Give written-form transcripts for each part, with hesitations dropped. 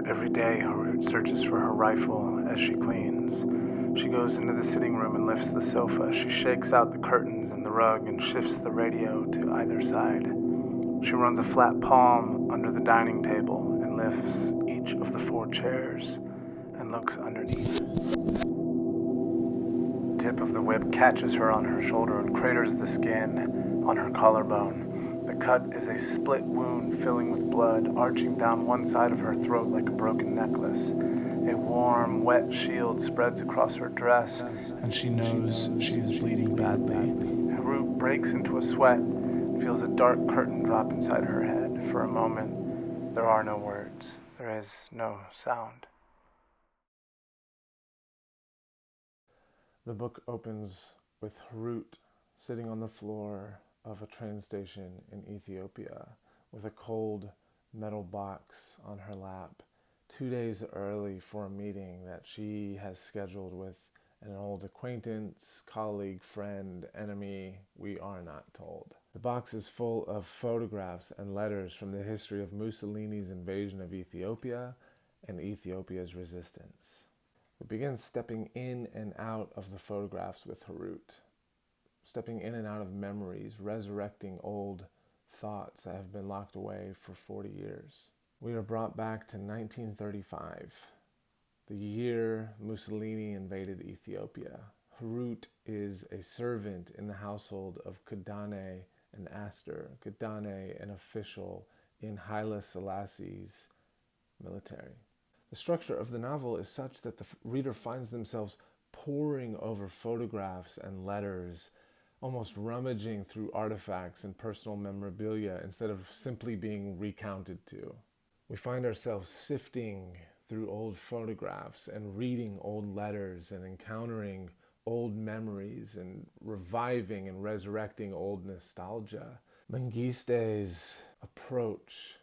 Every day, Harut searches for her rifle as she cleans. She goes into the sitting room and lifts the sofa. She shakes out the curtains and the rug and shifts the radio to either side. She runs a flat palm under the dining table and lifts each of the 4 chairs and looks underneath. The tip of the whip catches her on her shoulder and craters the skin on her collarbone. The cut is a split wound filling with blood, arching down one side of her throat like a broken necklace. A warm, wet shield spreads across her dress, and she knows she is bleeding badly. Harut breaks into a sweat, feels a dark curtain drop inside her head. For a moment, there are no words. There is no sound. The book opens with Harut sitting on the floor of a train station in Ethiopia with a cold metal box on her lap, 2 days early for a meeting that she has scheduled with an old acquaintance, colleague, friend, enemy, we are not told. The box is full of photographs and letters from the history of Mussolini's invasion of Ethiopia and Ethiopia's resistance. We begin stepping in and out of the photographs with Harut, stepping in and out of memories, resurrecting old thoughts that have been locked away for 40 years. We are brought back to 1935, the year Mussolini invaded Ethiopia. Harut is a servant in the household of Kidane and Aster. Kidane, an official in Haile Selassie's military. The structure of the novel is such that the reader finds themselves poring over photographs and letters, almost rummaging through artifacts and personal memorabilia instead of simply being recounted to. We find ourselves sifting through old photographs and reading old letters and encountering old memories and reviving and resurrecting old nostalgia. Mengiste's approach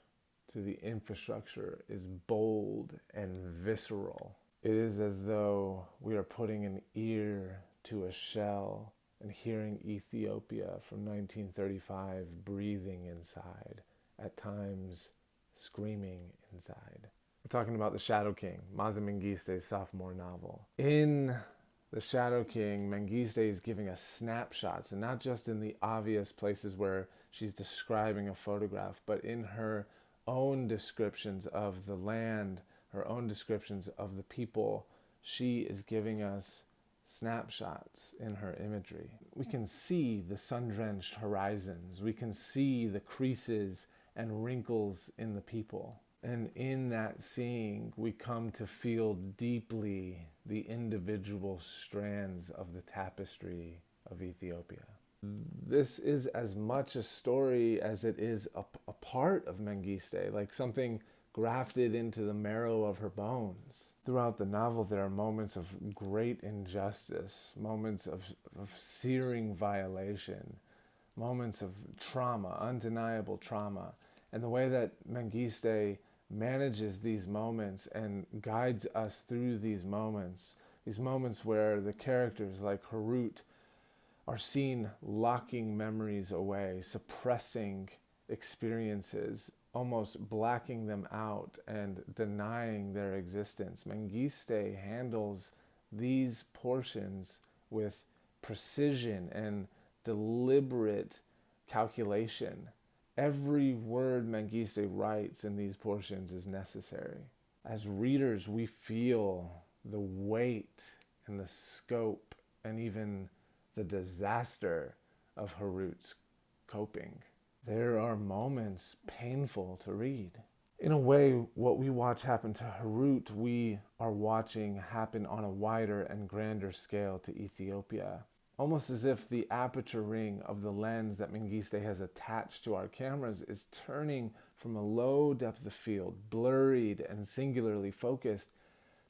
to the infrastructure is bold and visceral. It is as though we are putting an ear to a shell and hearing Ethiopia from 1935 breathing inside, at times screaming inside. We're talking about The Shadow King, Maaza Mengiste's sophomore novel. In The Shadow King, Mengiste is giving us snapshots, and not just in the obvious places where she's describing a photograph, but in her own descriptions of the land, her own descriptions of the people. She is giving us snapshots in her imagery. We can see the sun-drenched horizons. We can see the creases and wrinkles in the people. And in that seeing, we come to feel deeply the individual strands of the tapestry of Ethiopia. This is as much a story as it is a part of Mengiste, like something grafted into the marrow of her bones. Throughout the novel, there are moments of great injustice, moments of searing violation, moments of trauma, undeniable trauma. And the way that Mengiste manages these moments and guides us through these moments where the characters like Harut are seen locking memories away, suppressing experiences, almost blacking them out and denying their existence. Mengiste handles these portions with precision and deliberate calculation. Every word Mengiste writes in these portions is necessary. As readers, we feel the weight and the scope and even the disaster of Harut's coping. There are moments painful to read. In a way, what we watch happen to Harut, we are watching happen on a wider and grander scale to Ethiopia. Almost as if the aperture ring of the lens that Mengiste has attached to our cameras is turning from a low depth of field, blurred and singularly focused,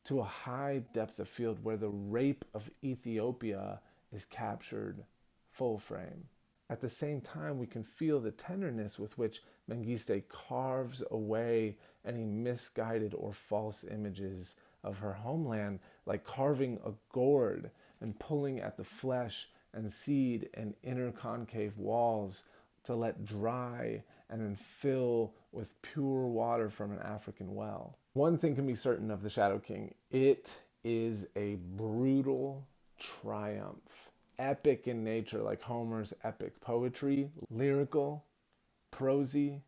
to a high depth of field where the rape of Ethiopia is captured full frame. At the same time, we can feel the tenderness with which Mengiste carves away any misguided or false images of her homeland, like carving a gourd and pulling at the flesh and seed and inner concave walls to let dry and then fill with pure water from an African well. One thing can be certain of the Shadow King: it is a brutal triumph. Epic in nature, like Homer's epic poetry, lyrical, prosy,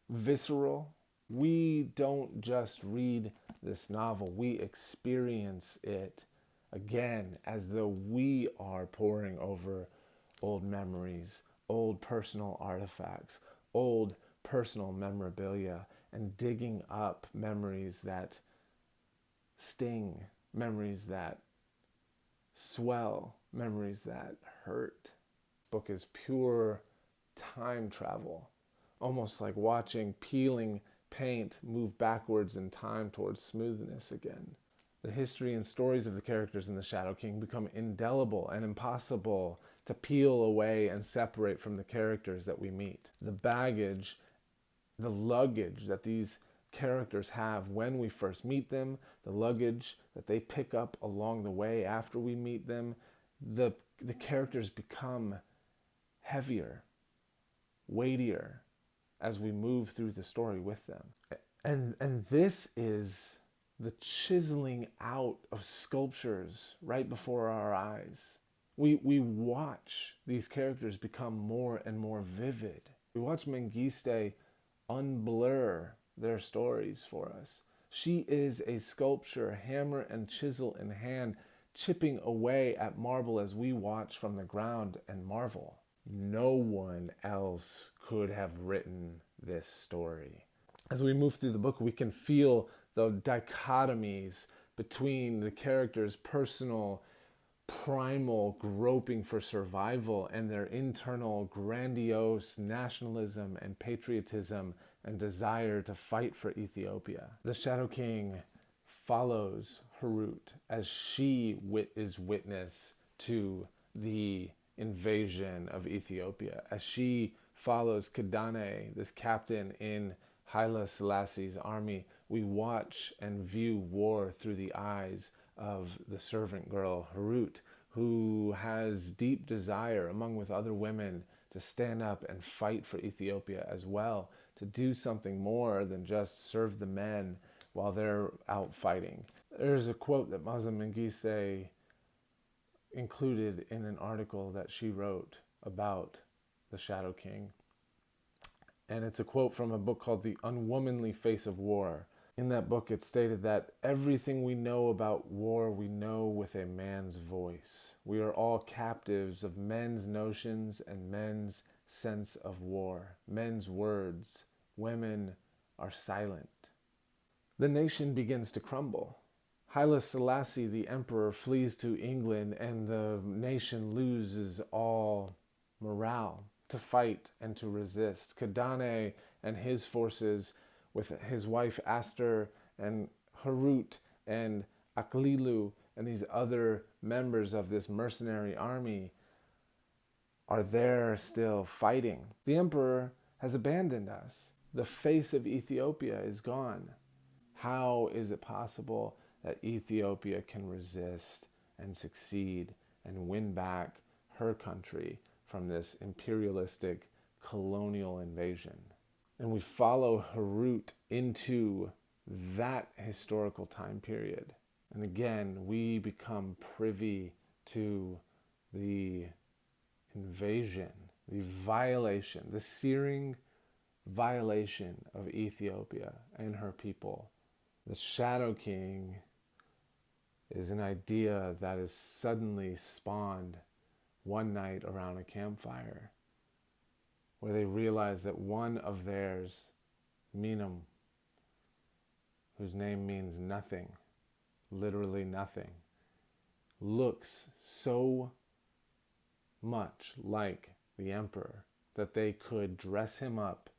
visceral. We don't just read this novel, we experience it again as though we are poring over old memories, old personal artifacts, old personal memorabilia, and digging up memories that sting, memories that swell, memories that hurt. This book is pure time travel, almost like watching peeling paint move backwards in time towards smoothness again. The history and stories of the characters in The Shadow King become indelible and impossible to peel away and separate from the characters that we meet. The baggage, the luggage that these characters have when we first meet them, the luggage that they pick up along the way after we meet them, the characters become heavier, weightier as we move through the story with them. And this is the chiseling out of sculptures right before our eyes. We watch these characters become more and more vivid. We watch Mengiste unblur their stories for us. She is a sculpture, hammer and chisel in hand, chipping away at marble as we watch from the ground and marvel. No one else could have written this story. As we move through the book, we can feel the dichotomies between the characters' personal, primal groping for survival and their internal grandiose nationalism and patriotism and desire to fight for Ethiopia. The Shadow King follows Harut as she is witness to the invasion of Ethiopia, as she follows Kidane, this captain in Haile Selassie's army. We watch and view war through the eyes of the servant girl Harut, who has deep desire, among with other women, to stand up and fight for Ethiopia as well, to do something more than just serve the men while they're out fighting. There's a quote that Maaza Mengiste included in an article that she wrote about the Shadow King. And it's a quote from a book called The Unwomanly Face of War. In that book, it stated that everything we know about war, we know with a man's voice. We are all captives of men's notions and men's sense of war, men's words. Women are silent. The nation begins to crumble. Haile Selassie, the emperor, flees to England, and the nation loses all morale to fight and to resist. Kidane and his forces, with his wife Aster and Harut and Aklilu and these other members of this mercenary army, are there still fighting. The emperor has abandoned us. The face of Ethiopia is gone. How is it possible that Ethiopia can resist and succeed and win back her country from this imperialistic colonial invasion? And we follow Harut into that historical time period. And again, we become privy to the invasion, the violation, the searing violation of Ethiopia and her people. The Shadow King is an idea that is suddenly spawned one night around a campfire, where they realize that one of theirs, Minam, whose name means nothing, literally nothing, looks so much like the emperor that they could dress him up,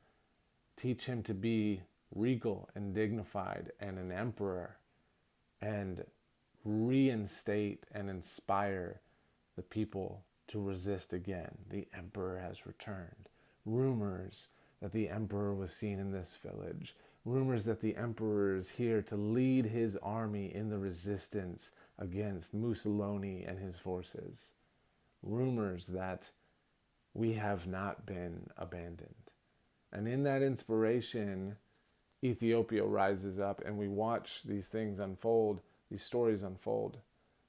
teach him to be regal and dignified and an emperor, and reinstate and inspire the people to resist again. The emperor has returned. Rumors that the emperor was seen in this village. Rumors that the emperor is here to lead his army in the resistance against Mussolini and his forces. Rumors that we have not been abandoned. And in that inspiration, Ethiopia rises up, and we watch these things unfold, these stories unfold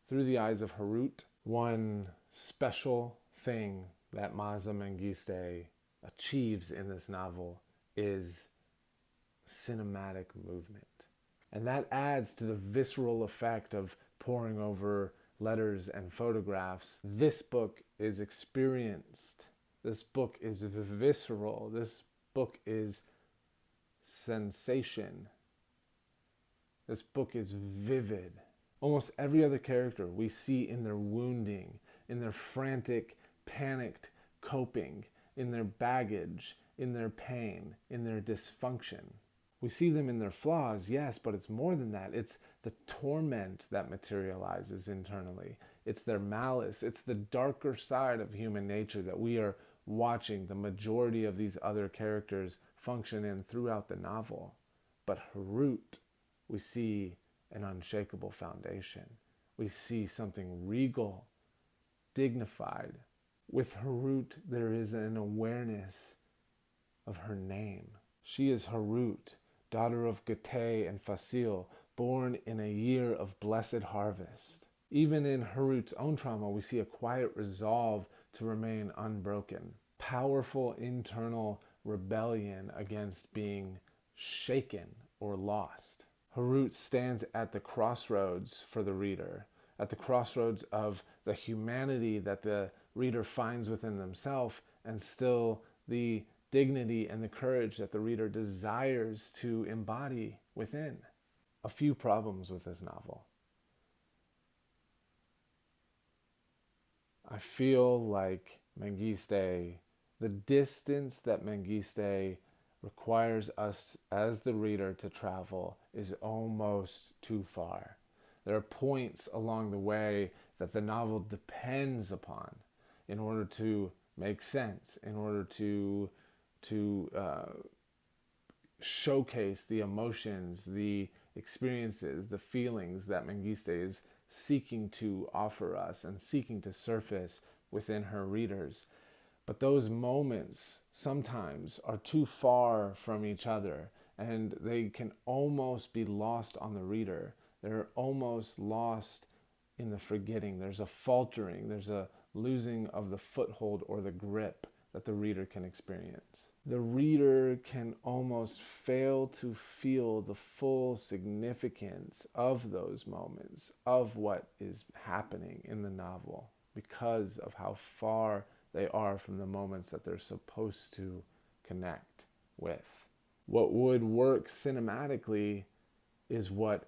through the eyes of Harut. One special thing that Maaza Mengiste achieves in this novel is cinematic movement. And that adds to the visceral effect of poring over letters and photographs. This book is experienced. This book is visceral. This book is sensation. This book is vivid. Almost every other character we see in their wounding, in their frantic, panicked coping, in their baggage, in their pain, in their dysfunction. We see them in their flaws, yes, but it's more than that. It's the torment that materializes internally. It's their malice. It's the darker side of human nature that we are watching the majority of these other characters function in throughout the novel. But Harut, we see an unshakable foundation. We see something regal, dignified. With Harut, there is an awareness of her name. She is Harut, daughter of Gete and Fasil, born in a year of blessed harvest. Even in Harut's own trauma, we see a quiet resolve to remain unbroken. Powerful internal rebellion against being shaken or lost. Harut stands at the crossroads for the reader, at the crossroads of the humanity that the reader finds within themselves, and still the dignity and the courage that the reader desires to embody within. A few problems with this novel. I feel like Mengiste, the distance that Mengiste requires us as the reader to travel is almost too far. There are points along the way that the novel depends upon in order to make sense, in order to showcase the emotions, the experiences, the feelings that Mengiste is seeking to offer us and seeking to surface within her readers. But those moments sometimes are too far from each other, and they can almost be lost on the reader. They're almost lost in the forgetting. There's a faltering, there's a losing of the foothold or the grip that the reader can experience. The reader can almost fail to feel the full significance of those moments, of what is happening in the novel, because of how far they are from the moments that they're supposed to connect with. What would work cinematically is what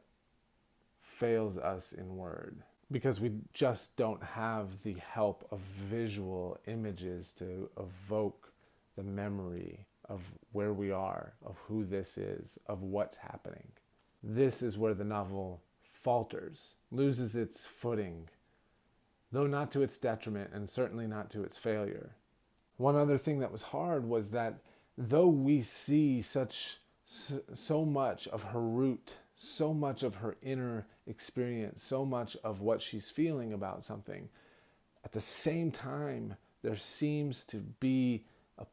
fails us in word, because we just don't have the help of visual images to evoke the memory of where we are, of who this is, of what's happening. This is where the novel falters, loses its footing, though not to its detriment and certainly not to its failure. One other thing that was hard was that though we see so much of her root, so much of her inner experience, so much of what she's feeling about something, at the same time, there seems to be a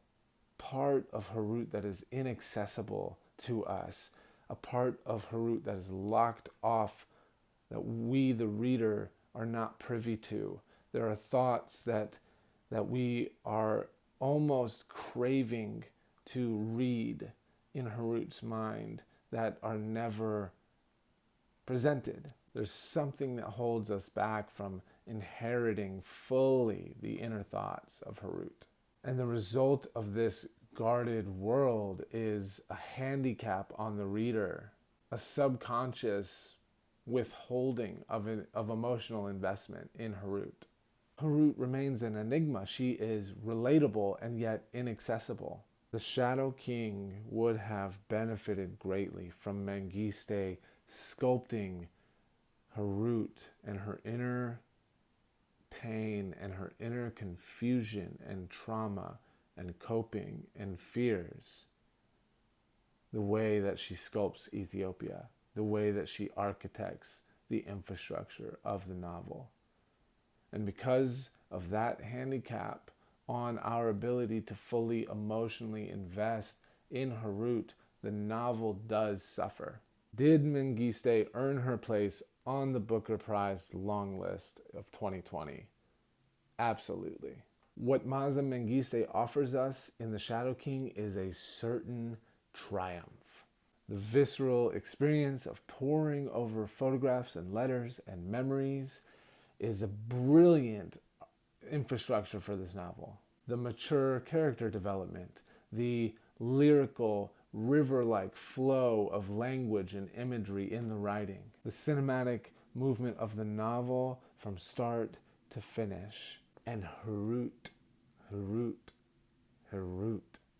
part of her root that is inaccessible to us, a part of her root that is locked off, that we, the reader, are not privy to. There are thoughts that we are almost craving to read in Harut's mind that are never presented. There's something that holds us back from inheriting fully the inner thoughts of Harut. And the result of this guarded world is a handicap on the reader, a subconscious withholding of emotional investment in Harut. Harut remains an enigma. She is relatable and yet inaccessible. The Shadow King would have benefited greatly from Mengiste sculpting Harut and her inner pain and her inner confusion and trauma and coping and fears, the way that she sculpts Ethiopia, the way that she architects the infrastructure of the novel. And because of that handicap on our ability to fully emotionally invest in Harut, the novel does suffer. Did Mengiste earn her place on the Booker Prize Longlist of 2020? Absolutely. What Maaza Mengiste offers us in The Shadow King is a certain triumph. The visceral experience of poring over photographs and letters and memories is a brilliant infrastructure for this novel. The mature character development, the lyrical, river-like flow of language and imagery in the writing, the cinematic movement of the novel from start to finish, and Harut.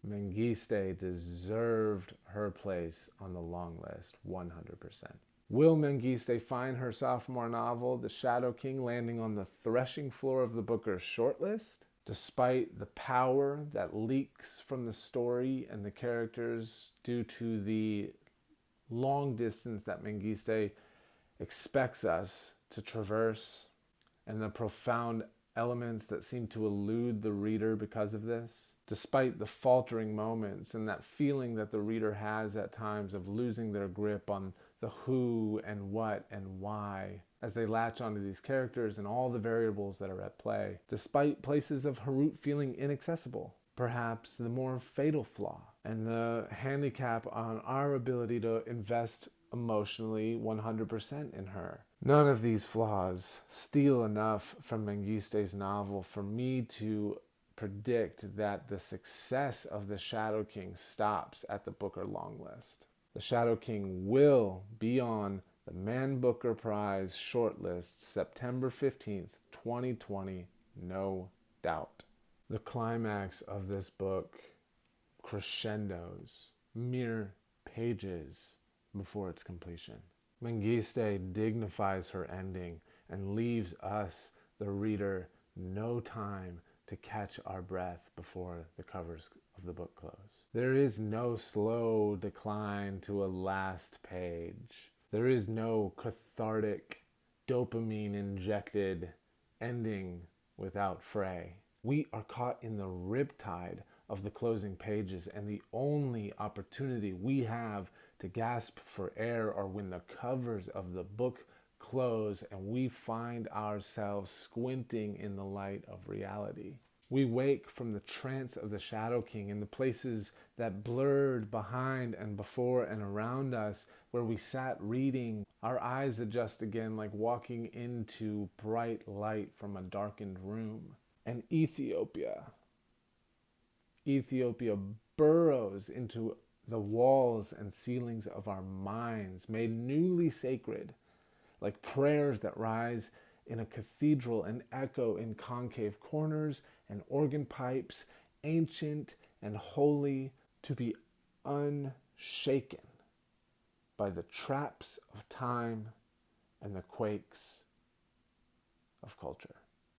Mengiste deserved her place on the long list 100%. Will Mengiste find her sophomore novel, The Shadow King, landing on the threshing floor of the Booker shortlist? Despite the power that leaks from the story and the characters due to the long distance that Mengiste expects us to traverse and the profound elements that seem to elude the reader because of this, despite the faltering moments and that feeling that the reader has at times of losing their grip on the who and what and why as they latch onto these characters and all the variables that are at play, despite places of Harut feeling inaccessible, perhaps the more fatal flaw and the handicap on our ability to invest emotionally 100% in her. None of these flaws steal enough from Mengiste's novel for me to predict that the success of The Shadow King stops at the Booker Longlist. The Shadow King will be on the Man Booker Prize shortlist September 15th, 2020, no doubt. The climax of this book crescendos mere pages before its completion. Mengiste dignifies her ending and leaves us, the reader, no time to catch our breath before the covers of the book close. There is no slow decline to a last page. There is no cathartic, dopamine-injected ending without fray. We are caught in the riptide of the closing pages, and the only opportunity we have to gasp for air are when the covers of the book close and we find ourselves squinting in the light of reality. We wake from the trance of the Shadow King in the places that blurred behind and before and around us where we sat reading. Our eyes adjust again like walking into bright light from a darkened room. And Ethiopia burrows into the walls and ceilings of our minds, made newly sacred, like prayers that rise in a cathedral and echo in concave corners and organ pipes, ancient and holy, to be unshaken by the traps of time and the quakes of culture.